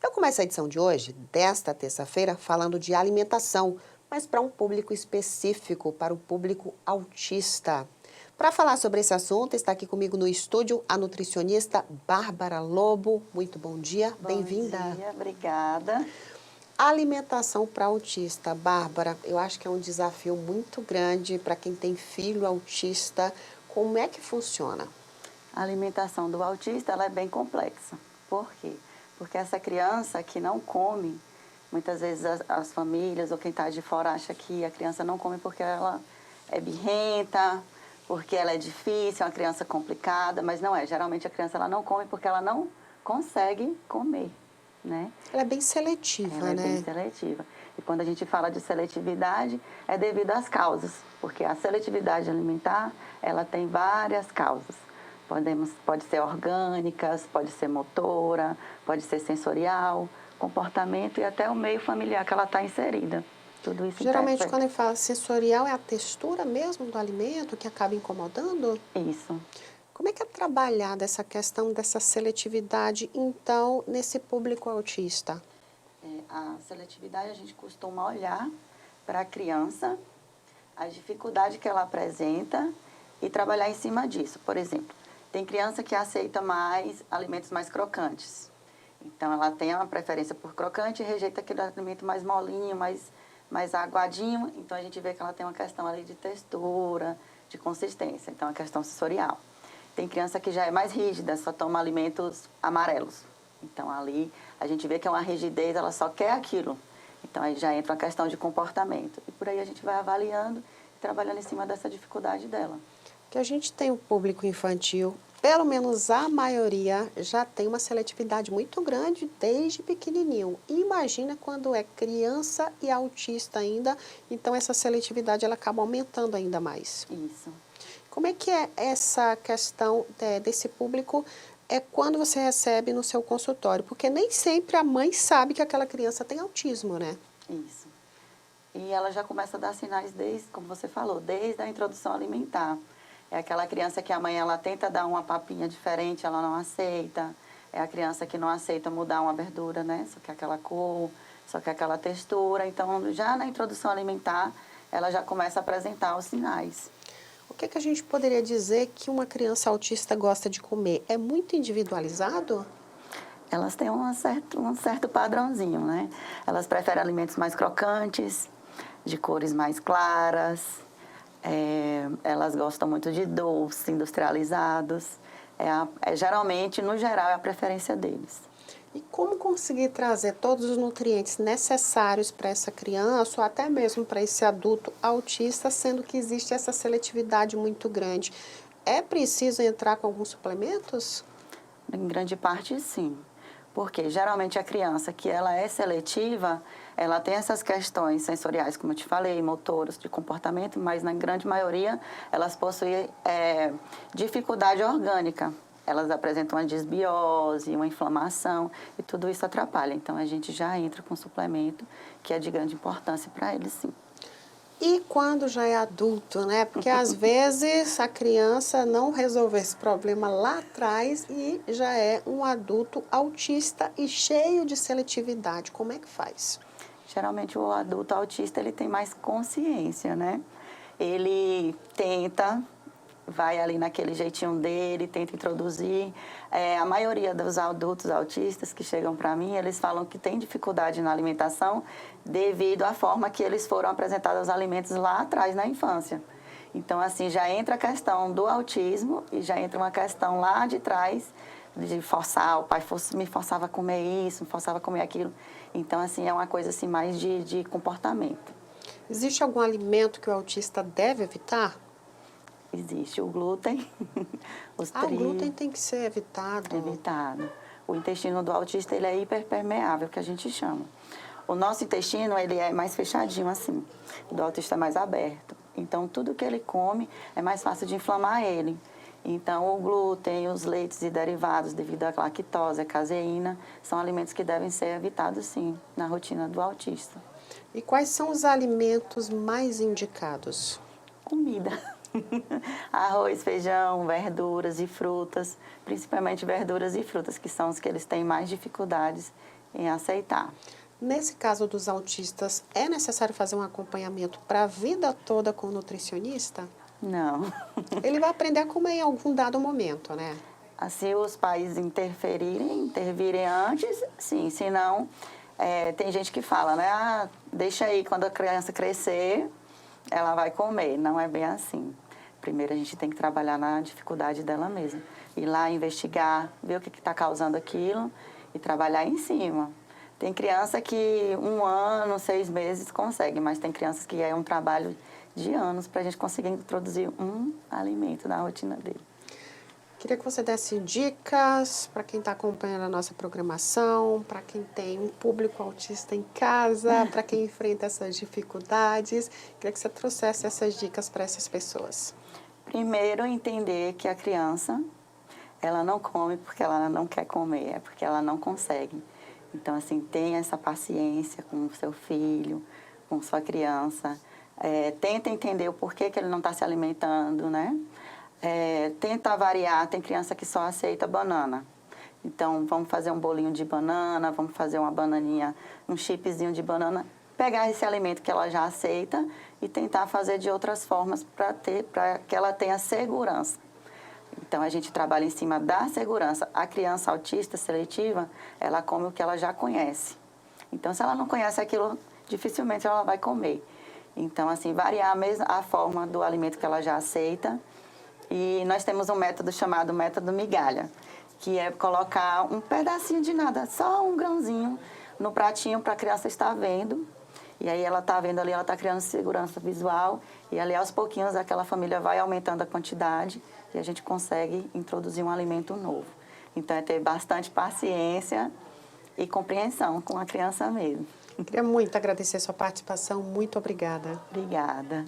Eu começo a edição de hoje, desta terça-feira, falando de alimentação, mas para um público específico, para o público autista. Para falar sobre esse assunto, está aqui comigo no estúdio a nutricionista Bárbara Lobo. Muito bom dia, bem-vinda. Bom dia, obrigada. Alimentação para autista. Bárbara, eu acho que é um desafio muito grande para quem tem filho autista. Como é que funciona? A alimentação do autista ela é bem complexa. Por quê? Porque essa criança que não come, muitas vezes as famílias ou quem está de fora acha que a criança não come porque ela é birrenta, porque ela é difícil, é uma criança complicada, mas não é. Geralmente a criança ela não come porque ela não consegue comer, né? Ela é bem seletiva, Ela é né? bem seletiva. E quando a gente fala de seletividade, é devido às causas, porque a seletividade alimentar, ela tem várias causas. Pode ser orgânicas, pode ser motora, pode ser sensorial, comportamento e até o meio familiar que ela está inserida. Tudo isso Geralmente, interfere. quando ele fala sensorial, é a textura mesmo do alimento que acaba incomodando? Isso. Como é que é trabalhada essa questão dessa seletividade, então, nesse público autista? A seletividade, a gente costuma olhar para a criança, a dificuldade que ela apresenta e trabalhar em cima disso. Por exemplo, tem criança que aceita mais alimentos mais crocantes. Então, ela tem uma preferência por crocante e rejeita aquele alimento mais molinho, mais aguadinho. Então, a gente vê que ela tem uma questão ali de textura, de consistência. Então, a questão sensorial. Tem criança que já é mais rígida, só toma alimentos amarelos. Então, ali a gente vê que é uma rigidez, ela só quer aquilo. Então, aí já entra a questão de comportamento. E por aí a gente vai avaliando e trabalhando em cima dessa dificuldade dela. Que a gente tem o público infantil, pelo menos a maioria, já tem uma seletividade muito grande desde pequenininho. E imagina quando é criança e autista ainda, então essa seletividade ela acaba aumentando ainda mais. Isso. Como é que é essa questão desse público quando você recebe no seu consultório? Porque nem sempre a mãe sabe que aquela criança tem autismo, né? Isso. E ela já começa a dar sinais desde, como você falou, desde a introdução alimentar. É aquela criança que a mãe ela tenta dar uma papinha diferente, ela não aceita. É a criança que não aceita mudar uma verdura, né? Só que aquela cor, só que aquela textura. Então, já na introdução alimentar, ela já começa a apresentar os sinais. O que a gente poderia dizer que uma criança autista gosta de comer? É muito individualizado? Elas têm um certo padrãozinho, né? Elas preferem alimentos mais crocantes, de cores mais claras. Elas gostam muito de doces industrializados. Geralmente, no geral, é a preferência deles. E como conseguir trazer todos os nutrientes necessários para essa criança ou até mesmo para esse adulto autista, sendo que existe essa seletividade muito grande? É preciso entrar com alguns suplementos? Em grande parte, sim. Porque geralmente a criança que ela é seletiva, ela tem essas questões sensoriais, como eu te falei, motoras, de comportamento, mas na grande maioria elas possuem dificuldade orgânica. Elas apresentam uma disbiose, uma inflamação e tudo isso atrapalha. Então a gente já entra com suplemento que é de grande importância para eles, sim. E quando já é adulto, né? Porque às vezes a criança não resolveu esse problema lá atrás e já é um adulto autista e cheio de seletividade. Como é que faz? Geralmente o adulto autista ele tem mais consciência, né? Ele tenta, vai ali naquele jeitinho dele, tenta introduzir. A maioria dos adultos autistas que chegam para mim, eles falam que tem dificuldade na alimentação devido à forma que eles foram apresentados aos alimentos lá atrás, na infância. Então, assim, já entra a questão do autismo e já entra uma questão lá de trás de forçar, o pai me forçava a comer isso, me forçava a comer aquilo. Então, assim, é uma coisa assim, mais de comportamento. Existe algum alimento que o autista deve evitar? Existe o glúten, os O glúten tem que ser evitado. evitado. O intestino do autista, ele é hiperpermeável, que a gente chama. O nosso intestino, ele é mais fechadinho assim, o do autista é mais aberto. Então, tudo que ele come é mais fácil de inflamar ele. Então, o glúten, os leites e derivados, devido à lactose, à caseína, são alimentos que devem ser evitados, sim, na rotina do autista. E quais são os alimentos mais indicados? Comida. Arroz, feijão, verduras e frutas, principalmente verduras e frutas, que são os que eles têm mais dificuldades em aceitar. Nesse caso dos autistas, é necessário fazer um acompanhamento para a vida toda com o nutricionista? Não. Ele vai aprender a comer em algum dado momento, né? Assim, os pais intervirem antes, sim, senão, tem gente que fala, né, deixa aí, quando a criança crescer, ela vai comer. Não é bem assim. Primeiro a gente tem que trabalhar na dificuldade dela mesma. Ir lá investigar, ver o que está causando aquilo e trabalhar em cima. Tem criança que 1 ano, 6 meses consegue, mas tem crianças que é um trabalho de anos para a gente conseguir introduzir um alimento na rotina dele. Queria que você desse dicas para quem está acompanhando a nossa programação, para quem tem um público autista em casa, para quem enfrenta essas dificuldades. Queria que você trouxesse essas dicas para essas pessoas. Primeiro, entender que a criança, ela não come porque ela não quer comer, é porque ela não consegue. Então, assim, tenha essa paciência com o seu filho, com sua criança. Tenta entender o porquê que ele não está se alimentando, né? Tenta variar, tem criança que só aceita banana. Então, vamos fazer um bolinho de banana, vamos fazer uma bananinha, um chipzinho de banana, pegar esse alimento que ela já aceita e tentar fazer de outras formas para que ela tenha segurança. Então, a gente trabalha em cima da segurança. A criança autista seletiva, ela come o que ela já conhece. Então, se ela não conhece aquilo, dificilmente ela vai comer. Então, assim, variar a forma do alimento que ela já aceita. E nós temos um método chamado método migalha, que é colocar um pedacinho de nada, só um grãozinho no pratinho para a criança estar vendo. E aí ela está vendo ali, ela está criando segurança visual. E ali, aos pouquinhos, aquela família vai aumentando a quantidade e a gente consegue introduzir um alimento novo. Então, é ter bastante paciência e compreensão com a criança mesmo. Queria muito agradecer a sua participação. Muito obrigada. Obrigada.